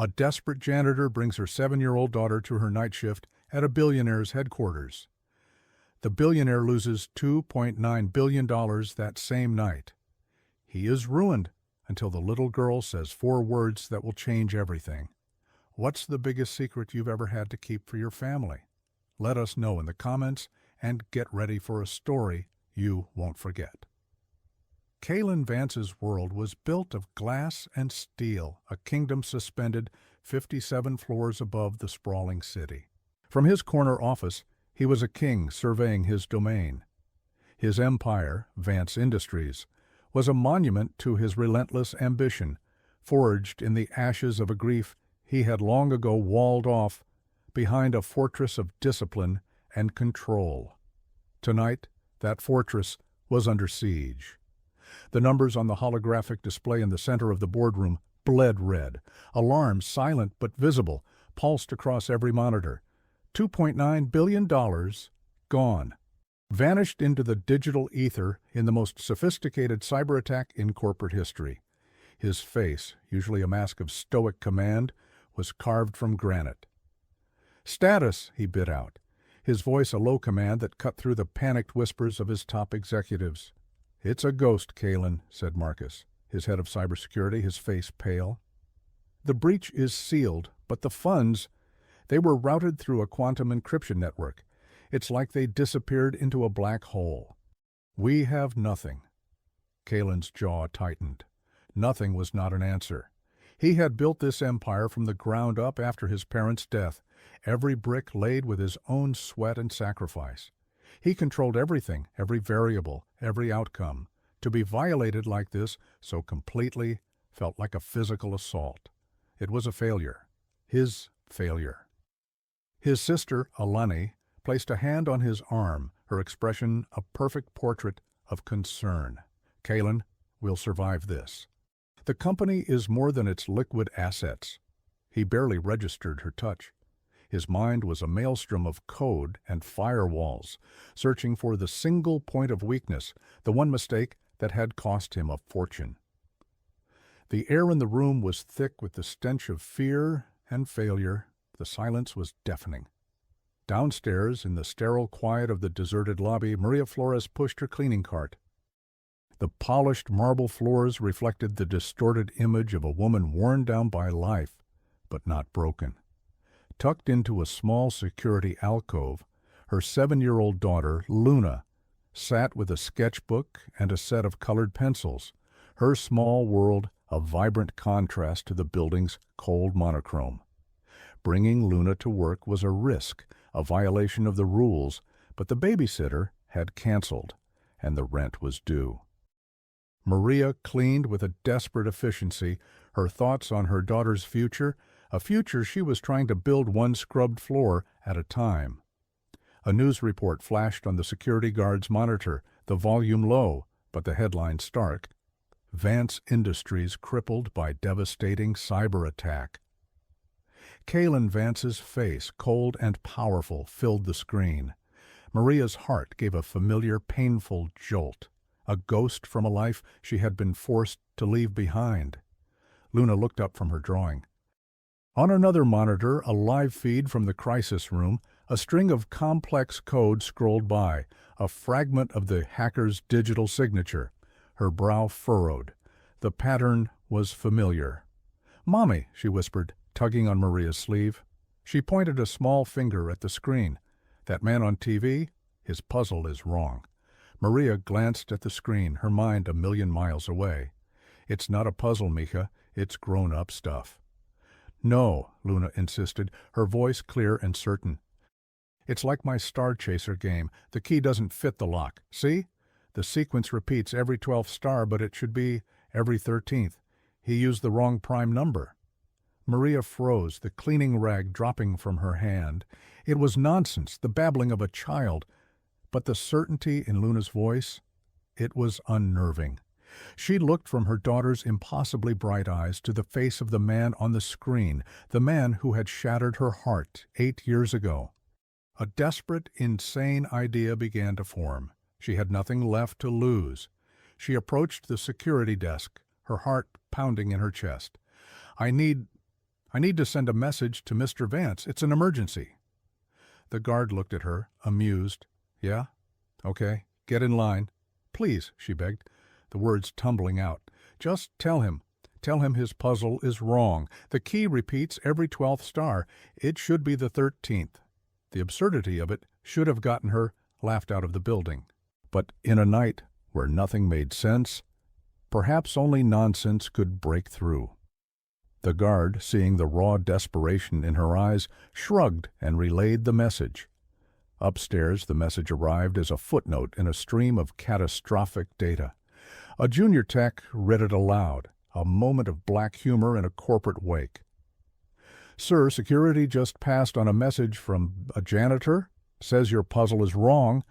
A desperate janitor brings her 7-year-old daughter to her night shift at a billionaire's headquarters. The billionaire loses $2.9 billion that same night. He is ruined until the little girl says 4 words that will change everything. What's the biggest secret you've ever had to keep for your family? Let us know in the comments and get ready for a story you won't forget. Kaylin Vance's world was built of glass and steel, a kingdom suspended 57 floors above the sprawling city. From his corner office, he was a king surveying his domain. His empire, Vance Industries, was a monument to his relentless ambition, forged in the ashes of a grief he had long ago walled off behind a fortress of discipline and control. Tonight, that fortress was under siege. The numbers on the holographic display in the center of the boardroom bled red. Alarms, silent but visible, pulsed across every monitor. $2.9 billion gone. Vanished into the digital ether in the most sophisticated cyberattack in corporate history. His face, usually a mask of stoic command, was carved from granite. "Status," he bit out, his voice a low command that cut through the panicked whispers of his top executives. "It's a ghost, Kaylin," said Marcus, his head of cybersecurity, his face pale. "The breach is sealed, but the funds, they were routed through a quantum encryption network. It's like they disappeared into a black hole. We have nothing." Kaylin's jaw tightened. Nothing was not an answer. He had built this empire from the ground up after his parents' death, every brick laid with his own sweat and sacrifice. He controlled everything, every variable, every outcome. To be violated like this, so completely, felt like a physical assault. It was a failure. His failure. His sister, Alani, placed a hand on his arm, her expression a perfect portrait of concern. "Kaylin, we'll survive this. The company is more than its liquid assets." He barely registered her touch. His mind was a maelstrom of code and firewalls, searching for the single point of weakness, the one mistake that had cost him a fortune. The air in the room was thick with the stench of fear and failure. The silence was deafening. Downstairs, in the sterile quiet of the deserted lobby, Maria Flores pushed her cleaning cart. The polished marble floors reflected the distorted image of a woman worn down by life, but not broken. Tucked into a small security alcove, her 7-year-old daughter, Luna, sat with a sketchbook and a set of colored pencils, her small world a vibrant contrast to the building's cold monochrome. Bringing Luna to work was a risk, a violation of the rules, but the babysitter had canceled, and the rent was due. Maria cleaned with a desperate efficiency, her thoughts on her daughter's future, a future she was trying to build one scrubbed floor at a time. A news report flashed on the security guard's monitor, the volume low, but the headline stark. Vance Industries crippled by devastating cyberattack. Kaylin Vance's face, cold and powerful, filled the screen. Maria's heart gave a familiar, painful jolt, a ghost from a life she had been forced to leave behind. Luna looked up from her drawing. On another monitor, a live feed from the crisis room, a string of complex code scrolled by, a fragment of the hacker's digital signature. Her brow furrowed. The pattern was familiar. "Mommy," she whispered, tugging on Maria's sleeve. She pointed a small finger at the screen. "That man on TV? His puzzle is wrong." Maria glanced at the screen, her mind a million miles away. "It's not a puzzle, Mika. It's grown-up stuff." "No," Luna insisted, her voice clear and certain. "It's like my Star Chaser game. The key doesn't fit the lock. See? The sequence repeats every 12th star, but it should be every 13th. He used the wrong prime number." Maria froze, the cleaning rag dropping from her hand. It was nonsense, the babbling of a child. But the certainty in Luna's voice, it was unnerving. She looked from her daughter's impossibly bright eyes to the face of the man on the screen, the man who had shattered her heart 8 years ago. A desperate, insane idea began to form. She had nothing left to lose. She approached the security desk, her heart pounding in her chest. I need I need to send a message to Mr. Vance. It's an emergency. The guard looked at her, amused. Yeah? Okay. Get in line. Please, she begged, the words tumbling out. Just tell him. Tell him his puzzle is wrong. The key repeats every 12th star. It should be the 13th. The absurdity of it should have gotten her laughed out of the building. But in a night where nothing made sense, perhaps only nonsense could break through. The guard, seeing the raw desperation in her eyes, shrugged and relayed the message. Upstairs, the message arrived as a footnote in a stream of catastrophic data. A junior tech read it aloud, a moment of black humor in a corporate wake. Sir, security just passed on a message from a janitor. Says your puzzle is wrong.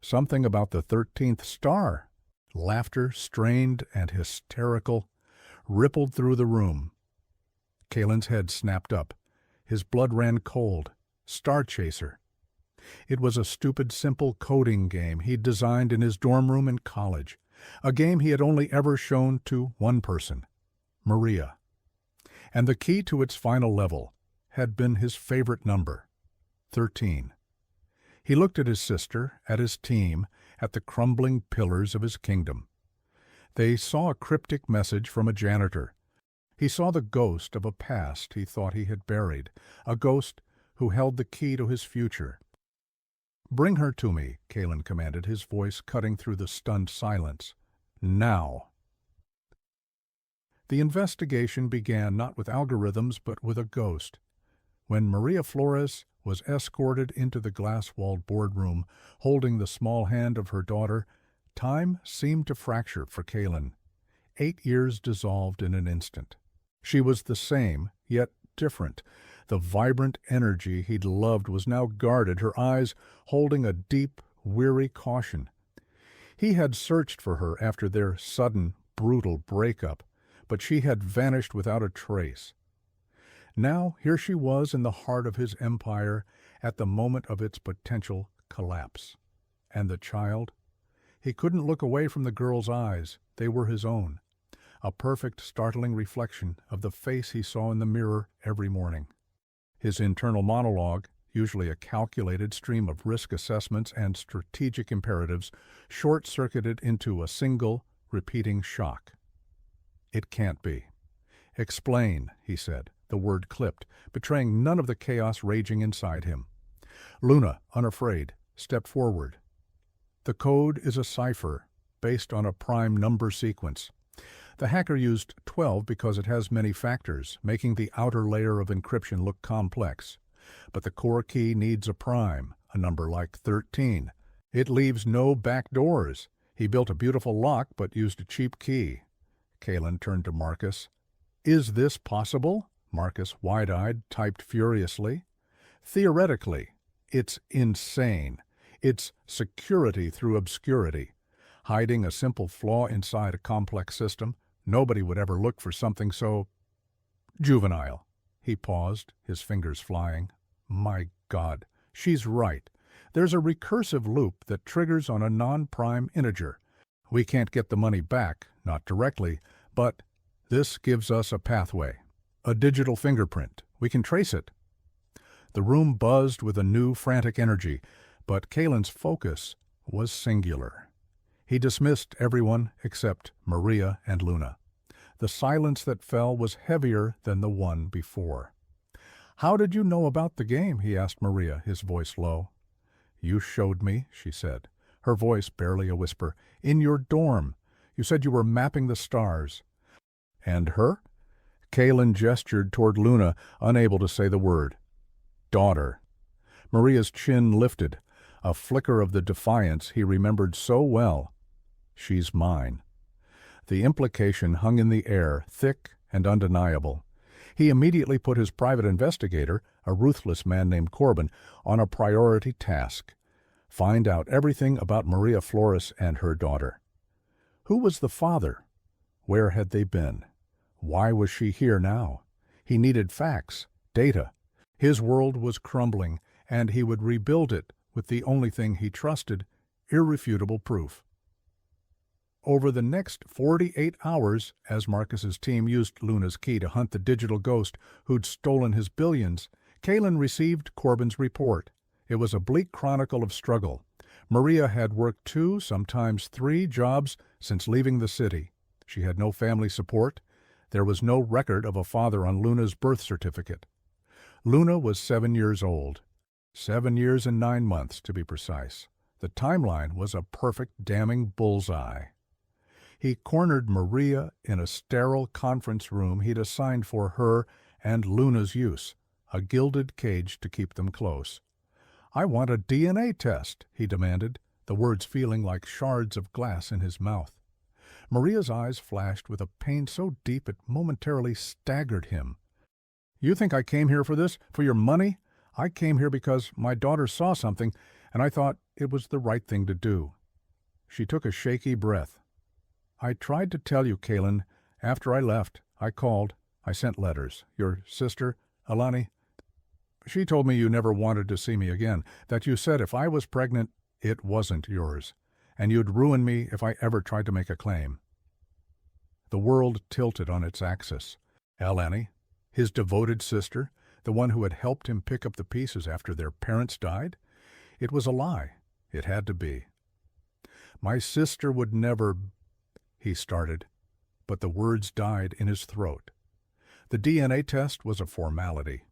Something about the 13th star. Laughter, strained and hysterical, rippled through the room. Kalen's head snapped up. His blood ran cold. Star Chaser. It was a stupid, simple coding game he'd designed in his dorm room in college. A game he had only ever shown to one person, Maria. And the key to its final level had been his favorite number, 13. He looked at his sister, at his team, at the crumbling pillars of his kingdom. They saw a cryptic message from a janitor. He saw the ghost of a past he thought he had buried, a ghost who held the key to his future. Bring her to me, Kalen commanded, his voice cutting through the stunned silence. Now. The investigation began not with algorithms but with a ghost. When Maria Flores was escorted into the glass-walled boardroom, holding the small hand of her daughter, time seemed to fracture for Kalen. 8 years dissolved in an instant. She was the same, yet different. The vibrant energy he'd loved was now guarded, her eyes holding a deep, weary caution. He had searched for her after their sudden, brutal breakup, but she had vanished without a trace. Now here she was in the heart of his empire at the moment of its potential collapse. And the child? He couldn't look away from the girl's eyes. They were his own. A perfect, startling reflection of the face he saw in the mirror every morning. His internal monologue, usually a calculated stream of risk assessments and strategic imperatives, short-circuited into a single, repeating shock. It can't be. Explain, he said, the word clipped, betraying none of the chaos raging inside him. Luna, unafraid, stepped forward. The code is a cipher, based on a prime number sequence. The hacker used 12 because it has many factors, making the outer layer of encryption look complex. But the core key needs a prime, a number like 13. It leaves no back doors. He built a beautiful lock but used a cheap key. Kalen turned to Marcus. Is this possible? Marcus, wide-eyed, typed furiously. Theoretically, it's insane. It's security through obscurity. Hiding a simple flaw inside a complex system, nobody would ever look for something so juvenile. He paused, his fingers flying. My God, she's right. There's a recursive loop that triggers on a non-prime integer. We can't get the money back, not directly, but this gives us a pathway, a digital fingerprint. We can trace it. The room buzzed with a new, frantic energy, but Kalen's focus was singular. He dismissed everyone except Maria and Luna. The silence that fell was heavier than the one before. How did you know about the game? He asked Maria, his voice low. You showed me, she said, her voice barely a whisper. In your dorm. You said you were mapping the stars. And her? Kalen gestured toward Luna, unable to say the word. Daughter. Maria's chin lifted, a flicker of the defiance he remembered so well. She's mine. The implication hung in the air, thick and undeniable. He immediately put his private investigator, a ruthless man named Corbin, on a priority task. Find out everything about Maria Flores and her daughter. Who was the father? Where had they been? Why was she here now? He needed facts, data. His world was crumbling, and he would rebuild it with the only thing he trusted, irrefutable proof. Over the next 48 hours, as Marcus's team used Luna's key to hunt the digital ghost who'd stolen his billions, Kalen received Corbin's report. It was a bleak chronicle of struggle. Maria had worked 2, sometimes 3 jobs since leaving the city. She had no family support. There was no record of a father on Luna's birth certificate. Luna was 7 years old. 7 years and 9 months, to be precise. The timeline was a perfect damning bullseye. He cornered Maria in a sterile conference room he'd assigned for her and Luna's use, a gilded cage to keep them close. "I want a DNA test," he demanded, the words feeling like shards of glass in his mouth. Maria's eyes flashed with a pain so deep it momentarily staggered him. "You think I came here for this? For your money? I came here because my daughter saw something, and I thought it was the right thing to do." She took a shaky breath. "I tried to tell you, Kalen. After I left, I called. I sent letters. Your sister, Alani, she told me you never wanted to see me again, that you said if I was pregnant, it wasn't yours, and you'd ruin me if I ever tried to make a claim." The world tilted on its axis. Alani, his devoted sister, the one who had helped him pick up the pieces after their parents died? It was a lie. It had to be. "My sister would never," he started, but the words died in his throat. The DNA test was a formality.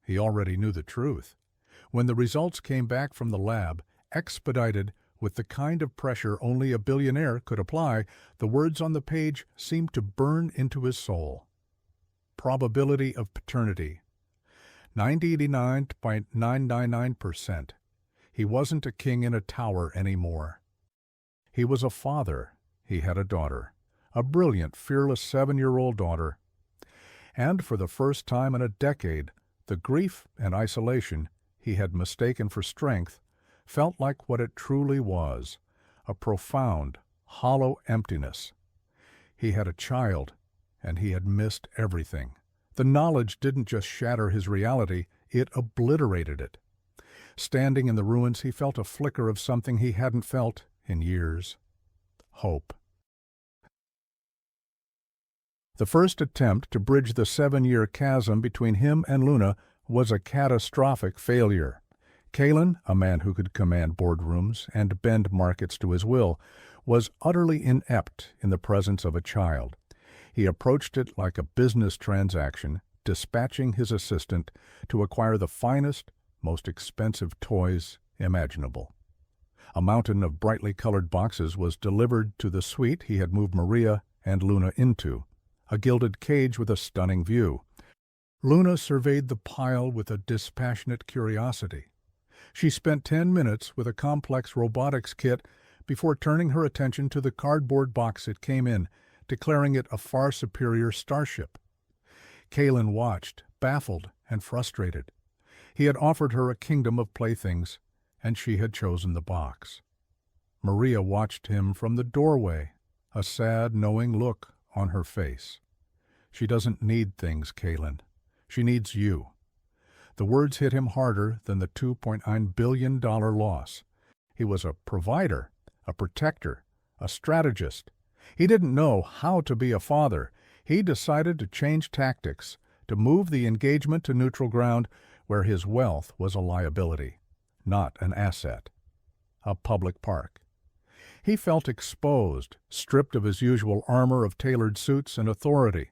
He already knew the truth. When the results came back from the lab, expedited with the kind of pressure only a billionaire could apply, the words on the page seemed to burn into his soul. Probability of paternity: 99.999%. He wasn't a king in a tower anymore. He was a father. He had a daughter. A brilliant, fearless 7-year-old daughter. And for the first time in a decade, the grief and isolation he had mistaken for strength felt like what it truly was, a profound, hollow emptiness. He had a child, and he had missed everything. The knowledge didn't just shatter his reality, it obliterated it. Standing in the ruins, he felt a flicker of something he hadn't felt in years: hope. The first attempt to bridge the 7-year chasm between him and Luna was a catastrophic failure. Kalen, a man who could command boardrooms and bend markets to his will, was utterly inept in the presence of a child. He approached it like a business transaction, dispatching his assistant to acquire the finest, most expensive toys imaginable. A mountain of brightly colored boxes was delivered to the suite he had moved Maria and Luna into, a gilded cage with a stunning view. Luna surveyed the pile with a dispassionate curiosity. She spent 10 minutes with a complex robotics kit before turning her attention to the cardboard box it came in, declaring it a far superior starship. Kalen watched, baffled and frustrated. He had offered her a kingdom of playthings, and she had chosen the box. Maria watched him from the doorway, a sad, knowing look on her face. "She doesn't need things, Kalen. She needs you." The words hit him harder than the $2.9 billion loss. He was a provider, a protector, a strategist. He didn't know how to be a father. He decided to change tactics, to move the engagement to neutral ground where his wealth was a liability, not an asset. A public park. He felt exposed, stripped of his usual armor of tailored suits and authority.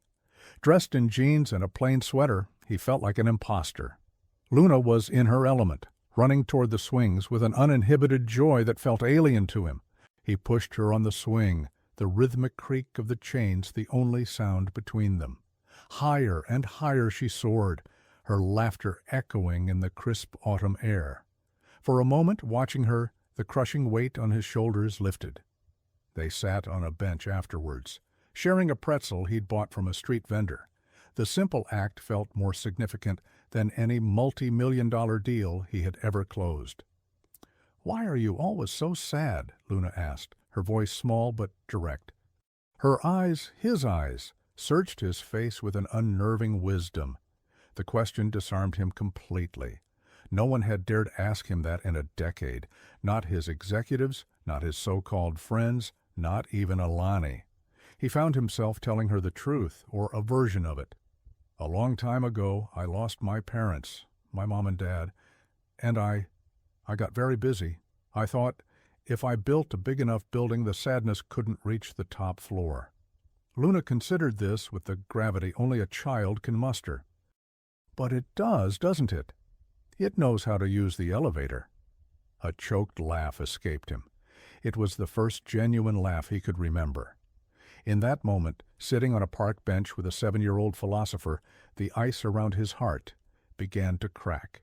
Dressed in jeans and a plain sweater, he felt like an imposter. Luna was in her element, running toward the swings with an uninhibited joy that felt alien to him. He pushed her on the swing, the rhythmic creak of the chains the only sound between them. Higher and higher she soared, her laughter echoing in the crisp autumn air. For a moment, watching her, the crushing weight on his shoulders lifted. They sat on a bench afterwards, sharing a pretzel he'd bought from a street vendor. The simple act felt more significant than any multi-million-dollar deal he had ever closed. "Why are you always so sad?" Luna asked, her voice small but direct. Her eyes, his eyes, searched his face with an unnerving wisdom. The question disarmed him completely. No one had dared ask him that in a decade. Not his executives, not his so-called friends, Not even Alani. He found himself telling her the truth, or a version of it. "A long time ago, I lost my parents, my mom and dad, and I got very busy. I thought if I built a big enough building, the sadness couldn't reach the top floor." Luna considered this with the gravity only a child can muster. "But it does, doesn't it? It knows how to use the elevator." A choked laugh escaped him. It was the first genuine laugh he could remember. In that moment, sitting on a park bench with a 7-year-old philosopher, the ice around his heart began to crack.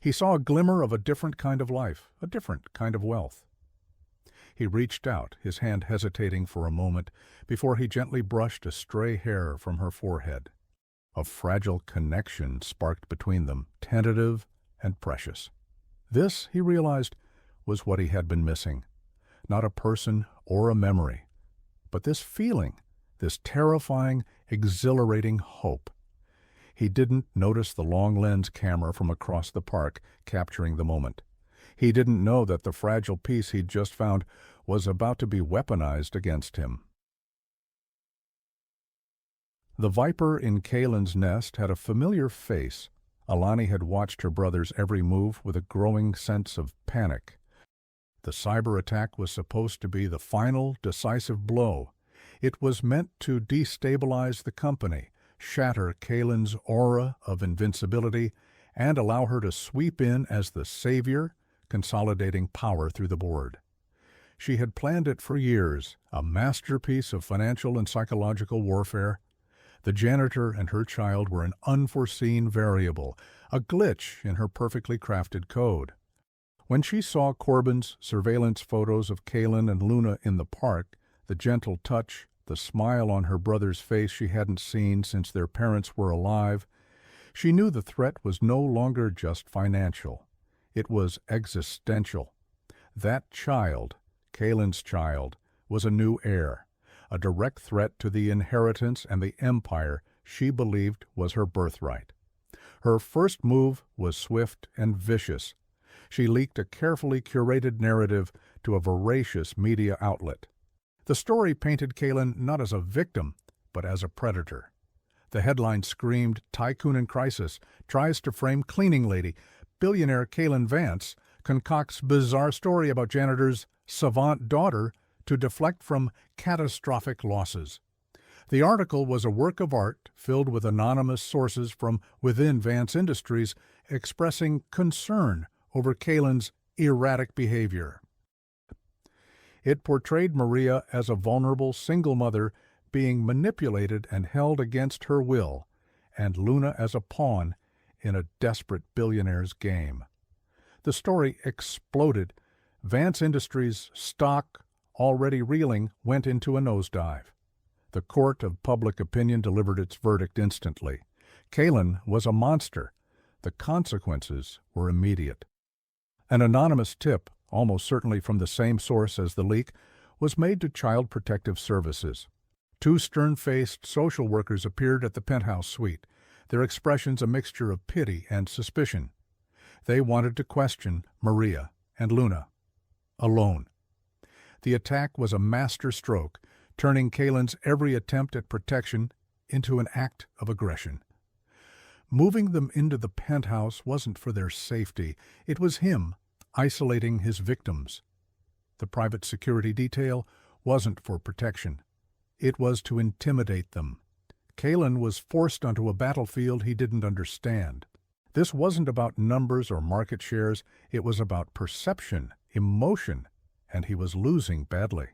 He saw a glimmer of a different kind of life, a different kind of wealth. He reached out, his hand hesitating for a moment before he gently brushed a stray hair from her forehead. A fragile connection sparked between them, tentative and precious. This, he realized, was what he had been missing. Not a person or a memory, but this feeling, this terrifying, exhilarating hope. He didn't notice the long-lens camera from across the park capturing the moment. He didn't know that the fragile piece he'd just found was about to be weaponized against him. The viper in Kaylin's nest had a familiar face. Alani had watched her brother's every move with a growing sense of panic. The cyberattack was supposed to be the final, decisive blow. It was meant to destabilize the company, shatter Kaylin's aura of invincibility, and allow her to sweep in as the savior, consolidating power through the board. She had planned it for years, a masterpiece of financial and psychological warfare. The janitor and her child were an unforeseen variable, a glitch in her perfectly crafted code. When she saw Corbin's surveillance photos of Kaylin and Luna in the park, the gentle touch, the smile on her brother's face she hadn't seen since their parents were alive, she knew the threat was no longer just financial. It was existential. That child, Kaylin's child, was a new heir, a direct threat to the inheritance and the empire she believed was her birthright. Her first move was swift and vicious. She leaked a carefully curated narrative to a voracious media outlet. The story painted Kaylin not as a victim, but as a predator. The headline screamed, "Tycoon in Crisis tries to frame cleaning lady. Billionaire Kaylin Vance concocts bizarre story about janitor's savant daughter to deflect from catastrophic losses." The article was a work of art filled with anonymous sources from within Vance Industries expressing concern over Kaylin's erratic behavior. It portrayed Maria as a vulnerable single mother being manipulated and held against her will, and Luna as a pawn in a desperate billionaire's game. The story exploded. Vance Industries' stock, already reeling, went into a nosedive. The court of public opinion delivered its verdict instantly. Kaylin was a monster. The consequences were immediate. An anonymous tip, almost certainly from the same source as the leak, was made to Child Protective Services. 2 stern-faced social workers appeared at the penthouse suite, their expressions a mixture of pity and suspicion. They wanted to question Maria and Luna. Alone. The attack was a master stroke, turning Kaylin's every attempt at protection into an act of aggression. Moving them into the penthouse wasn't for their safety. It was him isolating his victims. The private security detail wasn't for protection. It was to intimidate them. Kaylin was forced onto a battlefield he didn't understand. This wasn't about numbers or market shares. It was about perception, emotion, and he was losing badly.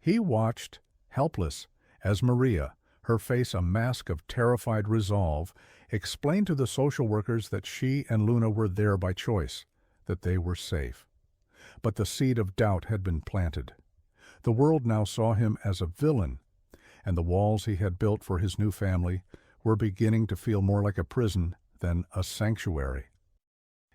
He watched, helpless, as Maria, her face a mask of terrified resolve, explained to the social workers that she and Luna were there by choice, that they were safe. But the seed of doubt had been planted. The world now saw him as a villain, and the walls he had built for his new family were beginning to feel more like a prison than a sanctuary.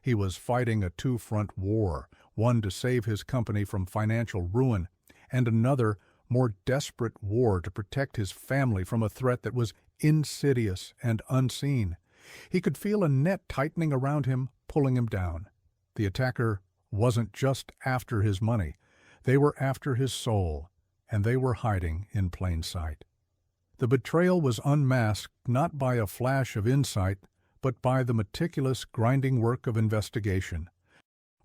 He was fighting a two-front war, one to save his company from financial ruin, and another, more desperate war to protect his family from a threat that was insidious and unseen. He could feel a net tightening around him, pulling him down. The attacker wasn't just after his money. They were after his soul, and they were hiding in plain sight. The betrayal was unmasked not by a flash of insight, but by the meticulous, grinding work of investigation.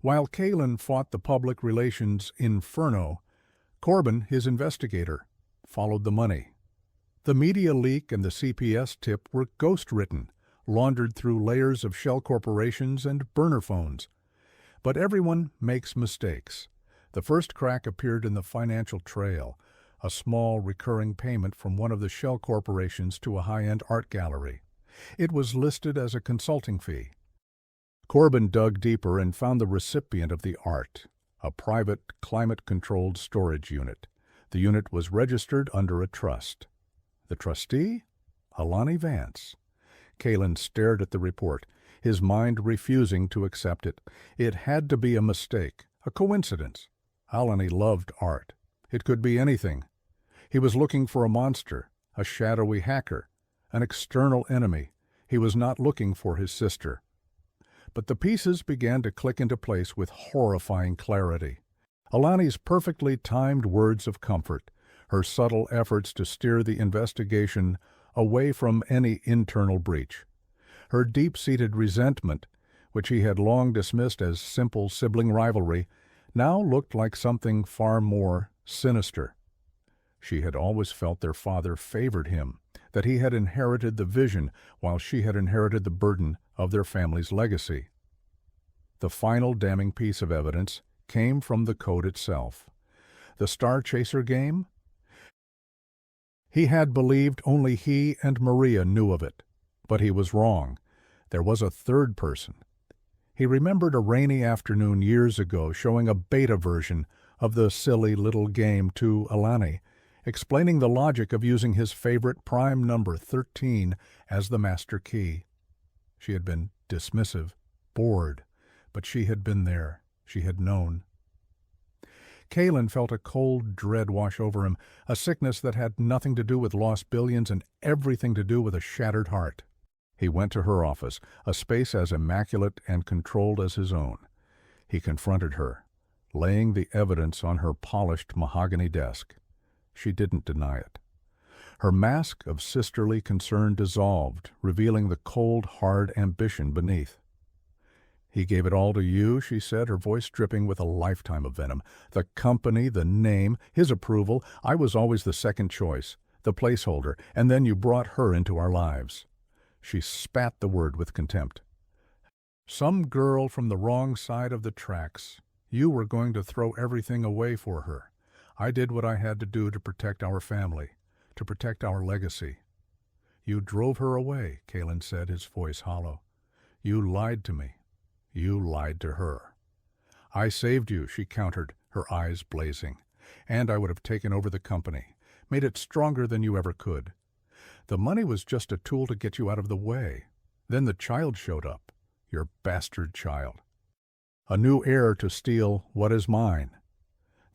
While Kalin fought the public relations inferno, Corbin, his investigator, followed the money. The media leak and the CPS tip were ghost-written, laundered through layers of shell corporations and burner phones. But everyone makes mistakes. The first crack appeared in the financial trail, a small recurring payment from one of the shell corporations to a high-end art gallery. It was listed as a consulting fee. Corbin dug deeper and found the recipient of the art, a private, climate-controlled storage unit. The unit was registered under a trust. The trustee? Alani Vance. Kalin stared at the report, his mind refusing to accept it. It had to be a mistake, a coincidence. Alani loved art. It could be anything. He was looking for a monster, a shadowy hacker, an external enemy. He was not looking for his sister. But the pieces began to click into place with horrifying clarity. Alani's perfectly timed words of comfort, her subtle efforts to steer the investigation away from any internal breach, her deep-seated resentment, which he had long dismissed as simple sibling rivalry, now looked like something far more sinister. She had always felt their father favored him, that he had inherited the vision while she had inherited the burden of their family's legacy. The final damning piece of evidence came from the code itself. The Star Chaser game? He had believed only he and Maria knew of it, but he was wrong. There was a third person. He remembered a rainy afternoon years ago showing a beta version of the silly little game to Alani, explaining the logic of using his favorite prime number 13 as the master key. She had been dismissive, bored, but she had been there. She had known. Kalin felt a cold dread wash over him, a sickness that had nothing to do with lost billions and everything to do with a shattered heart. He went to her office, a space as immaculate and controlled as his own. He confronted her, laying the evidence on her polished mahogany desk. She didn't deny it. Her mask of sisterly concern dissolved, revealing the cold, hard ambition beneath. "He gave it all to you," she said, her voice dripping with a lifetime of venom. "The company, the name, his approval. I was always the second choice, the placeholder, and then you brought her into our lives." She spat the word with contempt. "Some girl from the wrong side of the tracks. You were going to throw everything away for her. I did what I had to do to protect our family, to protect our legacy." "You drove her away," Kalin said, his voice hollow. "You lied to me. You lied to her." "I saved you," she countered, her eyes blazing. "And I would have taken over the company, made it stronger than you ever could. The money was just a tool to get you out of the way. Then the child showed up, your bastard child. A new heir to steal what is mine."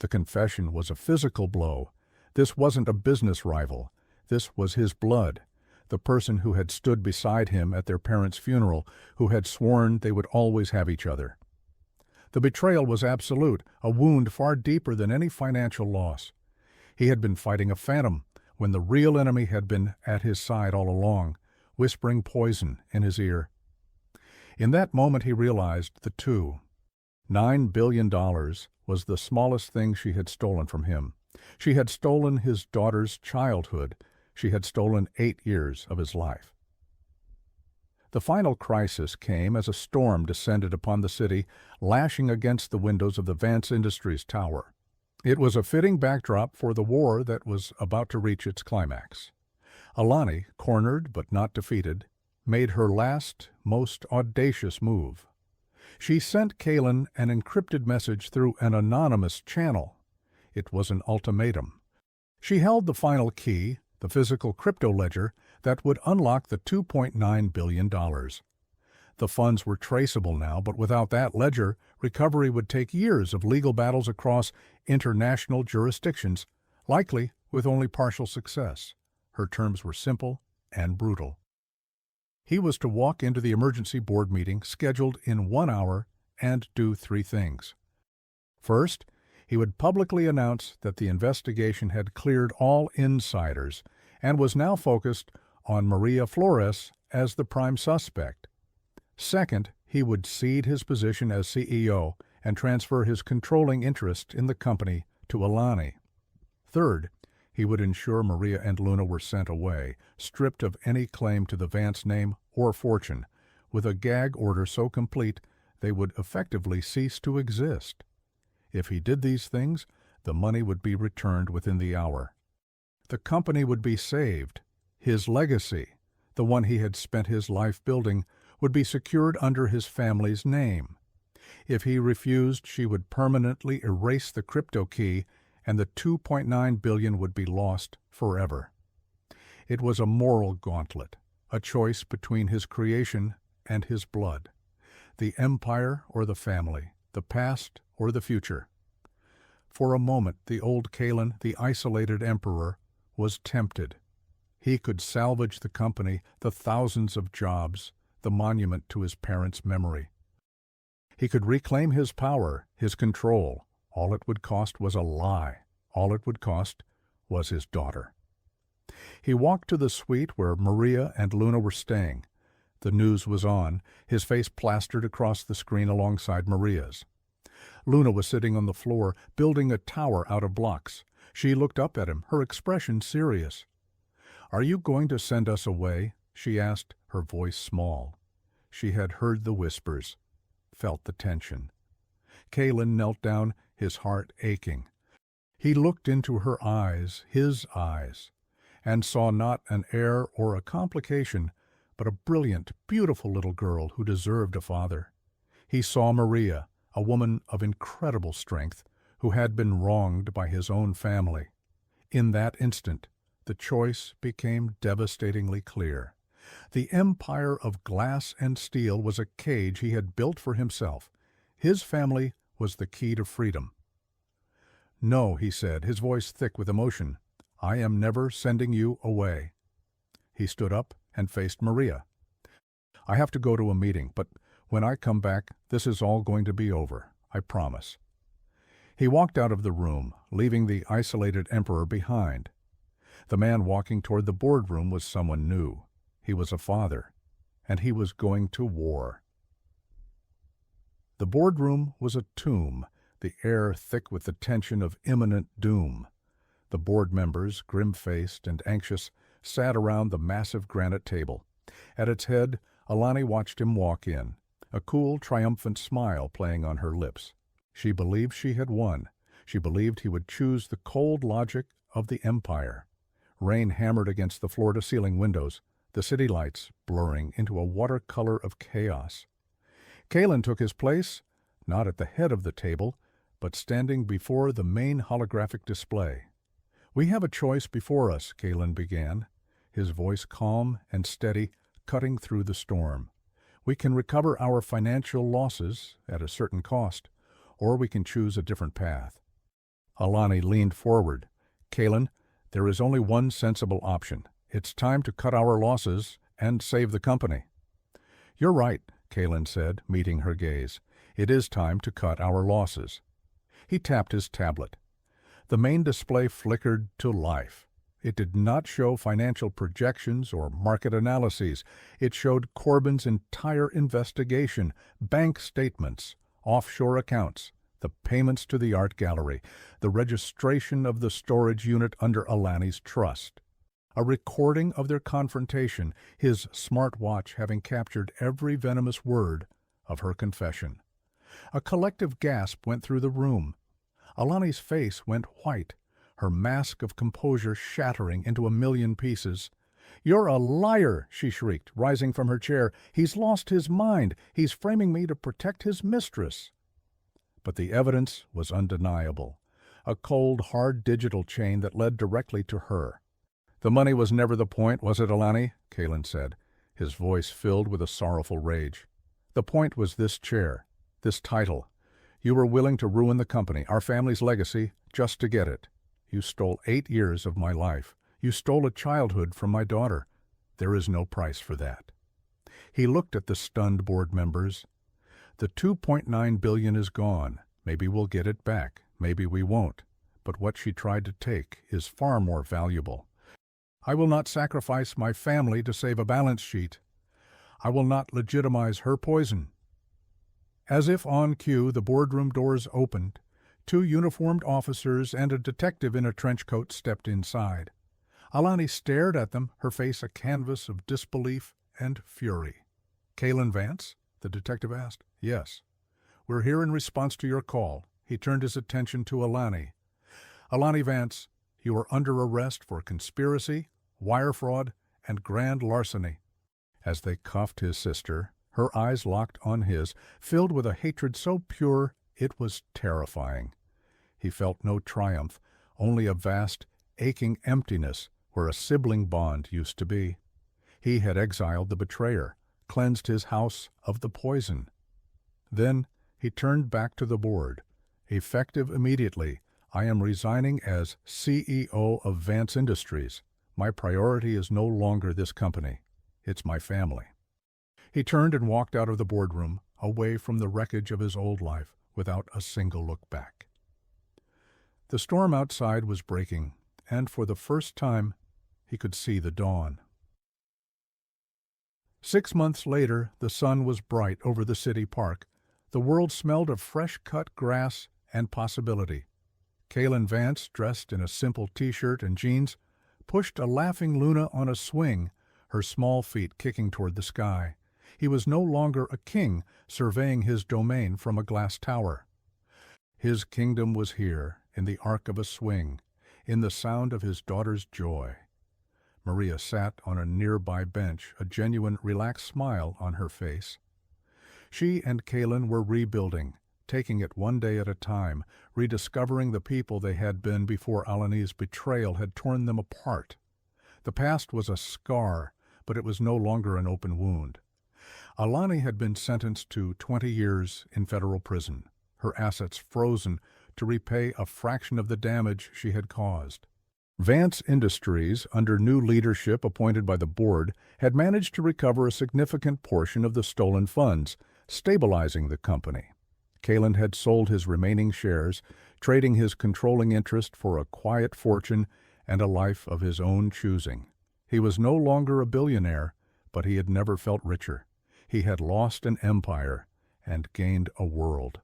The confession was a physical blow. This wasn't a business rival. This was his blood, the person who had stood beside him at their parents' funeral, who had sworn they would always have each other. The betrayal was absolute, a wound far deeper than any financial loss. He had been fighting a phantom when the real enemy had been at his side all along, whispering poison in his ear. In that moment he realized the two. $9 billion was the smallest thing she had stolen from him. She had stolen his daughter's childhood. She had stolen 8 years of his life. The final crisis came as a storm descended upon the city, lashing against the windows of the Vance Industries tower. It was a fitting backdrop for the war that was about to reach its climax. Alani, cornered but not defeated, made her last, most audacious move. She sent Kalin an encrypted message through an anonymous channel. It was an ultimatum. She held the final key, the physical crypto ledger, that would unlock the $2.9 billion. The funds were traceable now, but without that ledger, recovery would take years of legal battles across international jurisdictions, likely with only partial success. Her terms were simple and brutal. He was to walk into the emergency board meeting scheduled in 1 hour and do 3 things. First, He would publicly announce that the investigation had cleared all insiders and was now focused on Maria Flores as the prime suspect. Second, he would cede his position as CEO and transfer his controlling interest in the company to Alani. Third, he would ensure Maria and Luna were sent away, stripped of any claim to the Vance name or fortune, with a gag order so complete they would effectively cease to exist. If he did these things, the money would be returned within the hour. The company would be saved. His legacy, the one he had spent his life building, would be secured under his family's name. If he refused, she would permanently erase the crypto key, and the $2.9 billion would be lost forever. It was a moral gauntlet, a choice between his creation and his blood, the empire or the family, the past or the future. For a moment, the old Kalen, the isolated emperor, was tempted. He could salvage the company, the thousands of jobs, the monument to his parents' memory. He could reclaim his power, his control. All it would cost was a lie. All it would cost was his daughter. He walked to the suite where Maria and Luna were staying. The news was on, his face plastered across the screen alongside Maria's. Luna was sitting on the floor, building a tower out of blocks. She looked up at him, her expression serious. "Are you going to send us away?" she asked, her voice small. She had heard the whispers, felt the tension. Kalen knelt down, his heart aching. He looked into her eyes, his eyes, and saw not an heir or a complication, but a brilliant, beautiful little girl who deserved a father. He saw Maria, a woman of incredible strength, who had been wronged by his own family. In that instant, the choice became devastatingly clear. The empire of glass and steel was a cage he had built for himself. His family was the key to freedom. "No," he said, his voice thick with emotion. "I am never sending you away." He stood up and faced Maria. "I have to go to a meeting, but when I come back, this is all going to be over. I promise." He walked out of the room, leaving the isolated emperor behind. The man walking toward the boardroom was someone new. He was a father, and he was going to war. The boardroom was a tomb, the air thick with the tension of imminent doom. The board members, grim-faced and anxious, sat around the massive granite table. At its head, Alani watched him walk in, a cool, triumphant smile playing on her lips. She believed she had won. She believed he would choose the cold logic of the empire. Rain hammered against the floor-to-ceiling windows, the city lights blurring into a watercolor of chaos. Kalen took his place, not at the head of the table, but standing before the main holographic display. "We have a choice before us," Kalen began, his voice calm and steady, cutting through the storm. "We can recover our financial losses at a certain cost, or we can choose a different path." Alani leaned forward. "Kalen, there is only one sensible option. It's time to cut our losses and save the company." "You're right," Kalen said, meeting her gaze. "It is time to cut our losses." He tapped his tablet. The main display flickered to life. It did not show financial projections or market analyses. It showed Corbin's entire investigation, bank statements, offshore accounts, the payments to the art gallery, the registration of the storage unit under Alani's trust. A recording of their confrontation, his smartwatch having captured every venomous word of her confession. A collective gasp went through the room. Alani's face went white, her mask of composure shattering into a million pieces. "You're a liar!" she shrieked, rising from her chair. "He's lost his mind. He's framing me to protect his mistress." But the evidence was undeniable. A cold, hard digital chain that led directly to her. "The money was never the point, was it, Alani?" Kalen said, his voice filled with a sorrowful rage. "The point was this chair, this title. You were willing to ruin the company, our family's legacy, just to get it. You stole 8 years of my life. You stole a childhood from my daughter. There is no price for that." He looked at the stunned board members. "The $2.9 billion is gone. Maybe we'll get it back. Maybe we won't, but what she tried to take is far more valuable. I will not sacrifice my family to save a balance sheet. I will not legitimize her poison." As if on cue, the boardroom doors opened. 2 uniformed officers and a detective in a trench coat stepped inside. Alani stared at them, her face a canvas of disbelief and fury. "Kaylin Vance?" the detective asked. "Yes. We're here in response to your call." He turned his attention to Alani. "Alani Vance, you are under arrest for conspiracy, wire fraud, and grand larceny." As they cuffed his sister, her eyes locked on his, filled with a hatred so pure it was terrifying. He felt no triumph, only a vast, aching emptiness where a sibling bond used to be. He had exiled the betrayer, cleansed his house of the poison. Then he turned back to the board. "Effective immediately, I am resigning as CEO of Vance Industries. My priority is no longer this company. It's my family." He turned and walked out of the boardroom, away from the wreckage of his old life, without a single look back. The storm outside was breaking, and for the first time he could see the dawn. 6 months later, the sun was bright over the city park. The world smelled of fresh-cut grass and possibility. Kaylin Vance, dressed in a simple T-shirt and jeans, pushed a laughing Luna on a swing, her small feet kicking toward the sky. He was no longer a king surveying his domain from a glass tower. His kingdom was here, in the arc of a swing, in the sound of his daughter's joy. Maria sat on a nearby bench, a genuine, relaxed smile on her face. She and Kaylin were rebuilding, taking it one day at a time, rediscovering the people they had been before Alani's betrayal had torn them apart. The past was a scar, but it was no longer an open wound. Alani had been sentenced to 20 years in federal prison, her assets frozen to repay a fraction of the damage she had caused. Vance Industries, under new leadership appointed by the board, had managed to recover a significant portion of the stolen funds, stabilizing the company. Kaylin had sold his remaining shares, trading his controlling interest for a quiet fortune and a life of his own choosing. He was no longer a billionaire, but he had never felt richer. He had lost an empire and gained a world.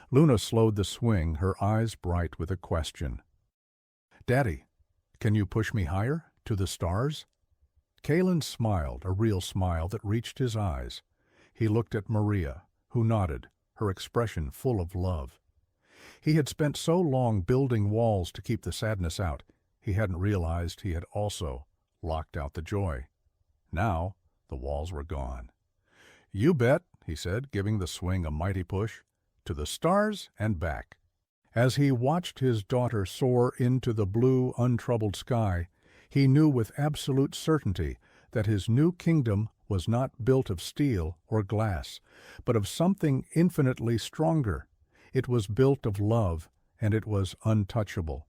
Luna slowed the swing, her eyes bright with a question. "Daddy, can you push me higher, to the stars?" Kaylin smiled, a real smile that reached his eyes. He looked at Maria, who nodded, her expression full of love. He had spent so long building walls to keep the sadness out, he hadn't realized he had also locked out the joy. Now the walls were gone. "You bet," he said, giving the swing a mighty push. "To the stars and back." As he watched his daughter soar into the blue, untroubled sky, he knew with absolute certainty that his new kingdom was not built of steel or glass, but of something infinitely stronger. It was built of love, and it was untouchable.